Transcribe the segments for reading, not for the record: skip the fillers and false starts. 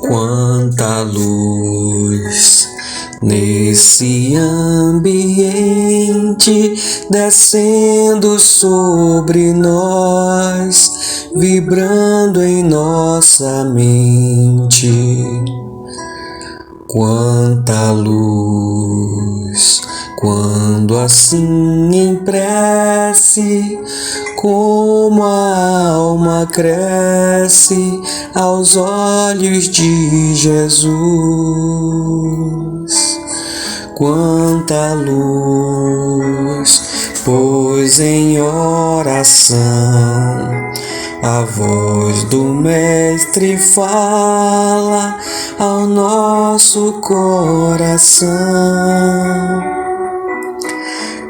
Quanta luz nesse ambiente, descendo sobre nós, vibrando em nossa mente. Quanta luz, quando assim em prece, como a alma cresce aos olhos de Jesus. Quanta luz, pois em oração a voz do Mestre fala ao nosso coração.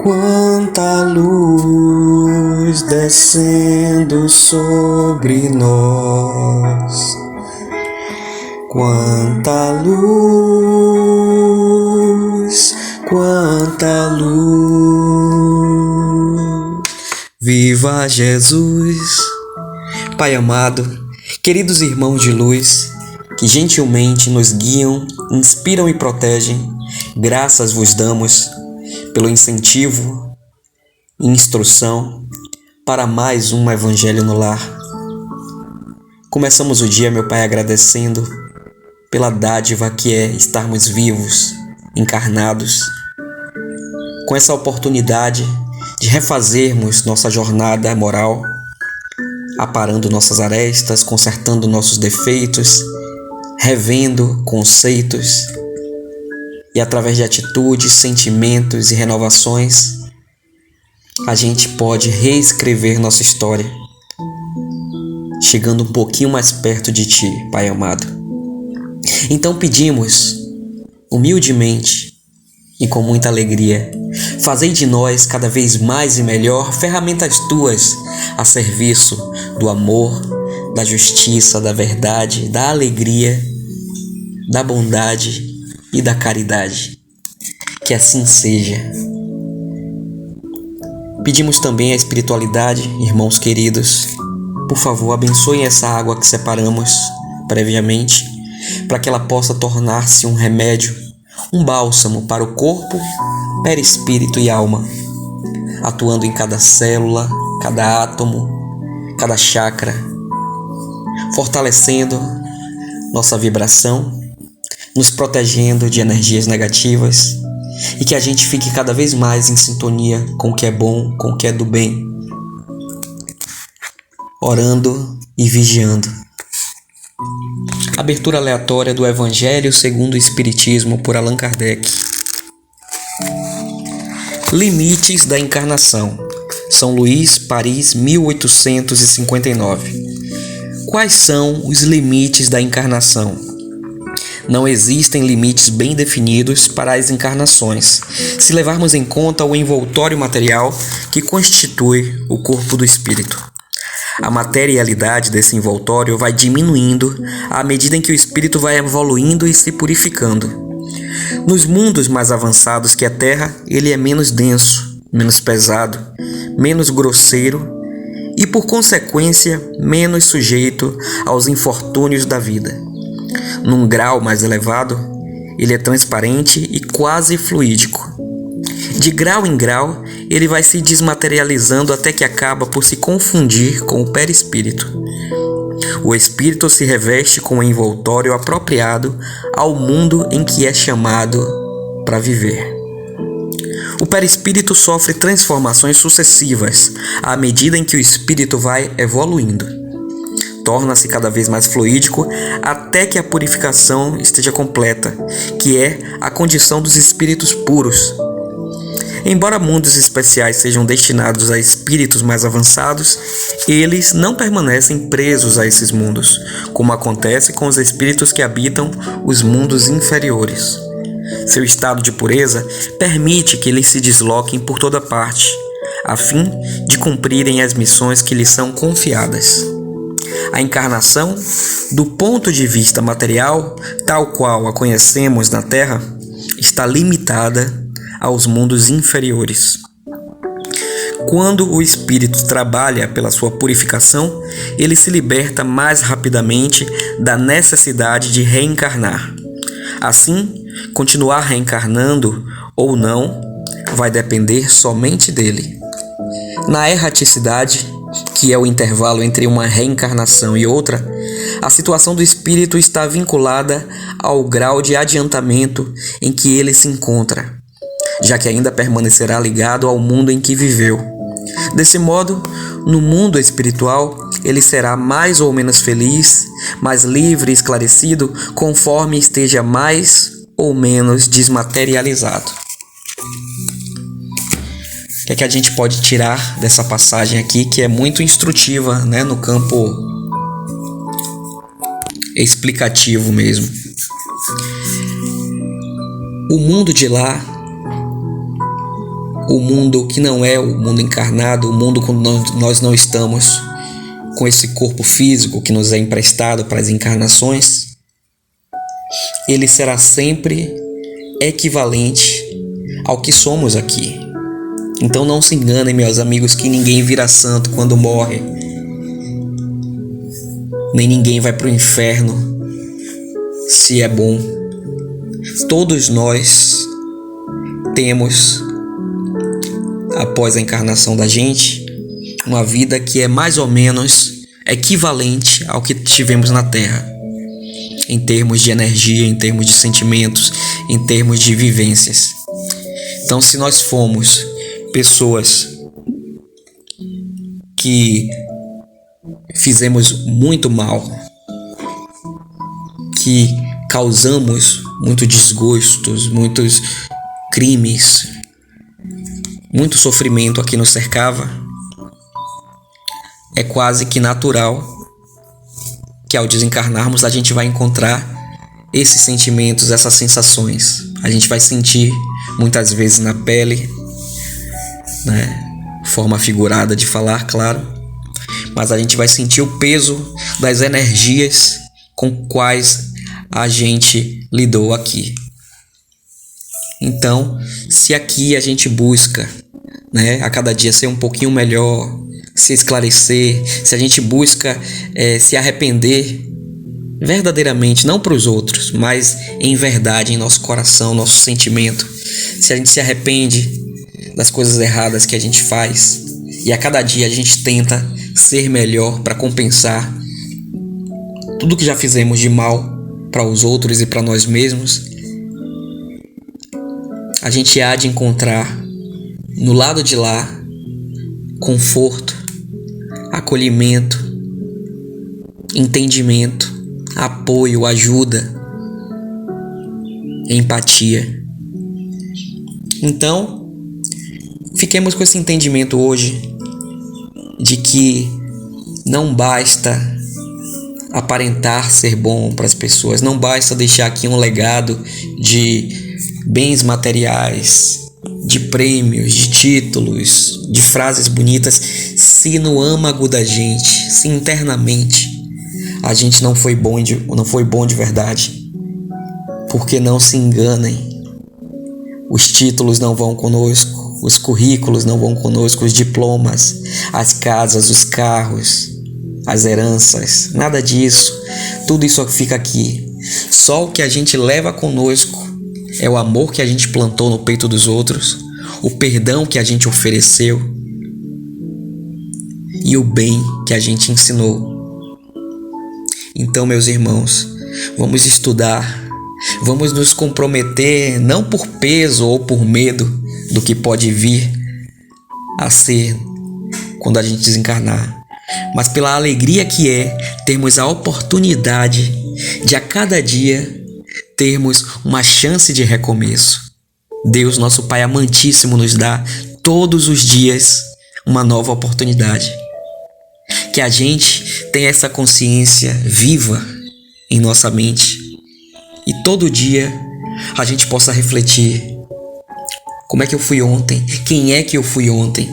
Quanta luz descendo sobre nós. Quanta luz, quanta luz. Viva Jesus! Pai amado, queridos irmãos de luz, que gentilmente nos guiam, inspiram e protegem, graças vos damos pelo incentivo e instrução para mais um Evangelho no Lar. Começamos o dia, meu Pai, agradecendo pela dádiva que é estarmos vivos, encarnados, com essa oportunidade de refazermos nossa jornada moral, aparando nossas arestas, consertando nossos defeitos, revendo conceitos e através de atitudes, sentimentos e renovações, a gente pode reescrever nossa história, chegando um pouquinho mais perto de Ti, Pai amado. Então pedimos, humildemente e com muita alegria, fazei de nós cada vez mais e melhor ferramentas Tuas a serviço do amor, da justiça, da verdade, da alegria, da bondade e da caridade. Que assim seja. Pedimos também a espiritualidade, irmãos queridos, por favor, abençoem essa água que separamos previamente, para que ela possa tornar-se um remédio, um bálsamo para o corpo, perispírito e alma, atuando em cada célula, cada átomo, cada chakra, fortalecendo nossa vibração, nos protegendo de energias negativas e que a gente fique cada vez mais em sintonia com o que é bom, com o que é do bem, orando e vigiando. Abertura aleatória do Evangelho segundo o Espiritismo por Allan Kardec. Limites da encarnação. São Luís, Paris, 1859. Quais são os limites da encarnação? Não existem limites bem definidos para as encarnações, se levarmos em conta o envoltório material que constitui o corpo do espírito. A materialidade desse envoltório vai diminuindo à medida em que o espírito vai evoluindo e se purificando. Nos mundos mais avançados que a Terra, ele é menos denso, menos pesado, menos grosseiro e, por consequência, menos sujeito aos infortúnios da vida. Num grau mais elevado, ele é transparente e quase fluídico. De grau em grau, ele vai se desmaterializando até que acaba por se confundir com o perispírito. O espírito se reveste com um envoltório apropriado ao mundo em que é chamado para viver. O perispírito sofre transformações sucessivas à medida em que o espírito vai evoluindo. Torna-se cada vez mais fluídico até que a purificação esteja completa, que é a condição dos espíritos puros. Embora mundos especiais sejam destinados a espíritos mais avançados, eles não permanecem presos a esses mundos, como acontece com os espíritos que habitam os mundos inferiores. Seu estado de pureza permite que eles se desloquem por toda parte, a fim de cumprirem as missões que lhes são confiadas. A encarnação, do ponto de vista material, tal qual a conhecemos na Terra, está limitada aos mundos inferiores. Quando o espírito trabalha pela sua purificação, ele se liberta mais rapidamente da necessidade de reencarnar. Assim, continuar reencarnando ou não vai depender somente dele. Na erraticidade, que é o intervalo entre uma reencarnação e outra, a situação do espírito está vinculada ao grau de adiantamento em que ele se encontra, já que ainda permanecerá ligado ao mundo em que viveu. Desse modo, no mundo espiritual, ele será mais ou menos feliz, mais livre e esclarecido, conforme esteja mais ou menos desmaterializado. O que a gente pode tirar dessa passagem aqui, que é muito instrutiva, né, no campo explicativo mesmo? O mundo de lá, o mundo que não é o mundo encarnado, o mundo quando nós não estamos com esse corpo físico que nos é emprestado para as encarnações, ele será sempre equivalente ao que somos aqui. Então não se enganem, meus amigos, que ninguém vira santo quando morre, nem ninguém vai para o inferno se é bom. Todos nós temos, após a encarnação da gente, uma vida que é mais ou menos equivalente ao que tivemos na Terra, em termos de energia, em termos de sentimentos, em termos de vivências. Então, se nós fomos pessoas que fizemos muito mal, que causamos muitos desgostos, muitos crimes, muito sofrimento aqui nos cercava, é quase que natural que ao desencarnarmos a gente vai encontrar esses sentimentos, essas sensações. A gente vai sentir muitas vezes na pele, né? Forma figurada de falar, claro, mas a gente vai sentir o peso das energias com quais a gente lidou aqui. Então, se aqui a gente busca, né, a cada dia ser um pouquinho melhor, se esclarecer, se a gente busca se arrepender verdadeiramente, não para os outros, mas em verdade, em nosso coração, nosso sentimento, se a gente se arrepende das coisas erradas que a gente faz e a cada dia a gente tenta ser melhor para compensar tudo que já fizemos de mal para os outros e para nós mesmos, a gente há de encontrar no lado de lá conforto, acolhimento, entendimento, apoio, ajuda, empatia. Então, fiquemos com esse entendimento hoje de que não basta aparentar ser bom para as pessoas, não basta deixar aqui um legado de bens materiais, de prêmios, de títulos, de frases bonitas, se no âmago da gente, se internamente a gente não foi bom de verdade. Porque não se enganem, os títulos não vão conosco, os currículos não vão conosco, os diplomas, as casas, os carros, as heranças, nada disso. Tudo isso fica aqui. Só o que a gente leva conosco é o amor que a gente plantou no peito dos outros, o perdão que a gente ofereceu e o bem que a gente ensinou. Então, meus irmãos, vamos estudar, vamos nos comprometer não por peso ou por medo do que pode vir a ser quando a gente desencarnar, mas pela alegria que é termos a oportunidade de a cada dia termos uma chance de recomeço. Deus, nosso Pai amantíssimo, nos dá todos os dias uma nova oportunidade. Que a gente tenha essa consciência viva em nossa mente e todo dia a gente possa refletir: como é que eu fui ontem? Quem é que eu fui ontem?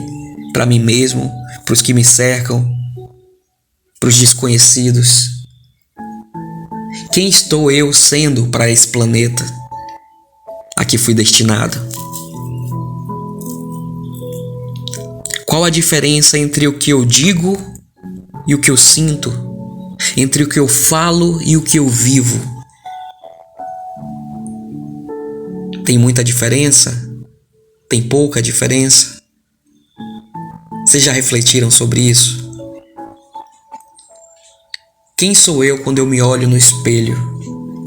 Para mim mesmo, para os que me cercam, para os desconhecidos. Quem estou eu sendo para esse planeta a que fui destinado? Qual a diferença entre o que eu digo e o que eu sinto? Entre o que eu falo e o que eu vivo? Tem muita diferença? Tem pouca diferença? Vocês já refletiram sobre isso? Quem sou eu quando eu me olho no espelho?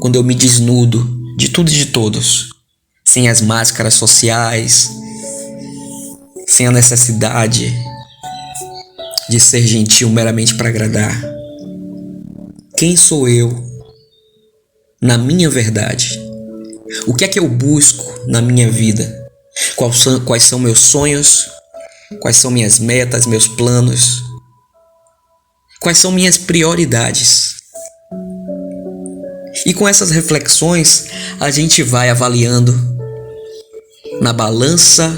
Quando eu me desnudo de tudo e de todos? Sem as máscaras sociais, sem a necessidade de ser gentil meramente para agradar. Quem sou eu na minha verdade? O que é que eu busco na minha vida? Quais são meus sonhos? Quais são minhas metas, meus planos? Quais são minhas prioridades? E com essas reflexões, a gente vai avaliando na balança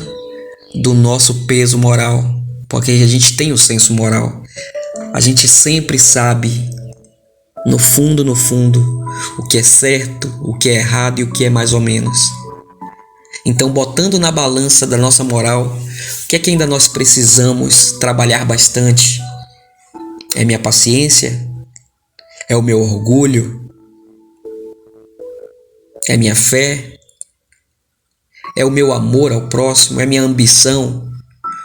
do nosso peso moral, porque a gente tem o senso moral. A gente sempre sabe, no fundo, o que é certo, o que é errado e o que é mais ou menos. Então, botando na balança da nossa moral, o que é que ainda nós precisamos trabalhar bastante? É minha paciência? É o meu orgulho? É minha fé? É o meu amor ao próximo? É minha ambição?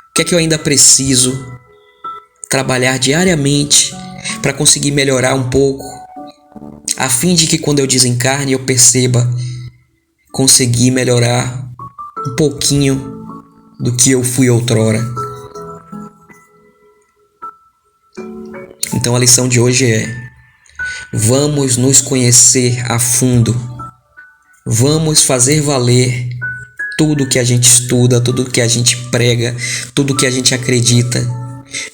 O que é que eu ainda preciso trabalhar diariamente para conseguir melhorar um pouco, a fim de que quando eu desencarne eu perceba conseguir melhorar um pouquinho do que eu fui outrora. Então a lição de hoje é: vamos nos conhecer a fundo. Vamos fazer valer tudo que a gente estuda, tudo que a gente prega, tudo que a gente acredita,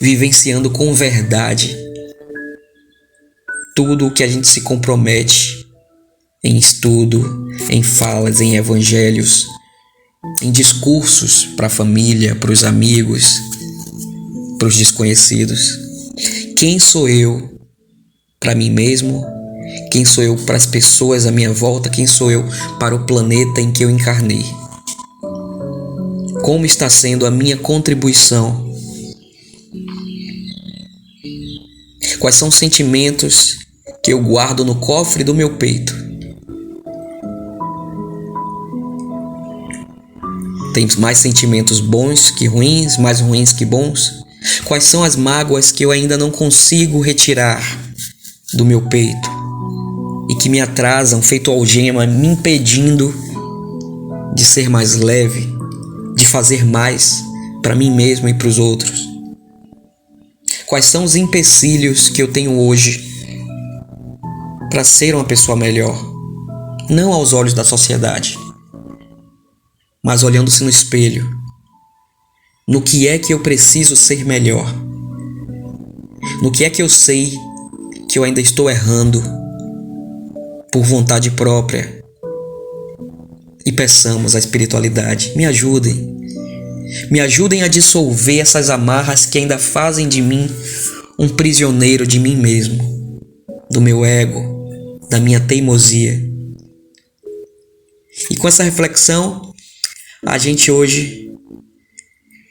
vivenciando com verdade tudo o que a gente se compromete em estudo, em falas, em evangelhos, em discursos para a família, para os amigos, para os desconhecidos. Quem sou eu para mim mesmo? Quem sou eu para as pessoas à minha volta? Quem sou eu para o planeta em que eu encarnei? Como está sendo a minha contribuição? Quais são os sentimentos que eu guardo no cofre do meu peito? Tem mais sentimentos bons que ruins, mais ruins que bons? Quais são as mágoas que eu ainda não consigo retirar do meu peito e que me atrasam, feito algema, me impedindo de ser mais leve, de fazer mais para mim mesmo e para os outros? Quais são os empecilhos que eu tenho hoje para ser uma pessoa melhor? Não aos olhos da sociedade, mas olhando-se no espelho. No que é que eu preciso ser melhor? No que é que eu sei que eu ainda estou errando por vontade própria? E peçamos à espiritualidade: me ajudem. Me ajudem a dissolver essas amarras que ainda fazem de mim um prisioneiro de mim mesmo, do meu ego, da minha teimosia. E com essa reflexão, a gente hoje,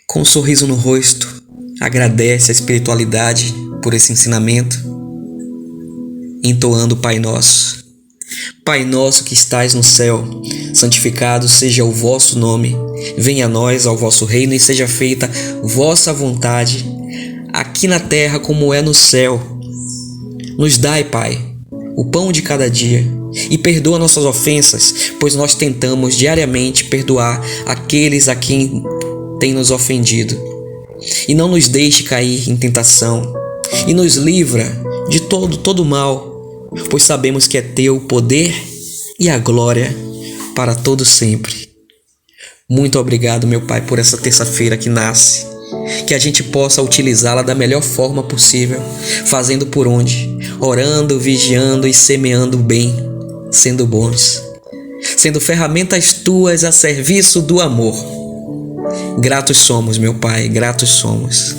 com um sorriso no rosto, agradece a espiritualidade por esse ensinamento, entoando o Pai Nosso. Pai nosso que estais no céu, santificado seja o vosso nome. Venha a nós ao vosso reino e seja feita vossa vontade, aqui na terra como é no céu. Nos dai, Pai, o pão de cada dia e perdoa nossas ofensas, pois nós tentamos diariamente perdoar aqueles a quem tem nos ofendido. E não nos deixe cair em tentação e nos livra de todo mal, pois sabemos que é teu o poder e a glória para todo sempre. Muito obrigado, meu Pai, por essa terça-feira que nasce, que a gente possa utilizá-la da melhor forma possível, fazendo por onde? Orando, vigiando e semeando bem, sendo bons, sendo ferramentas tuas a serviço do amor. Gratos somos, meu Pai, gratos somos.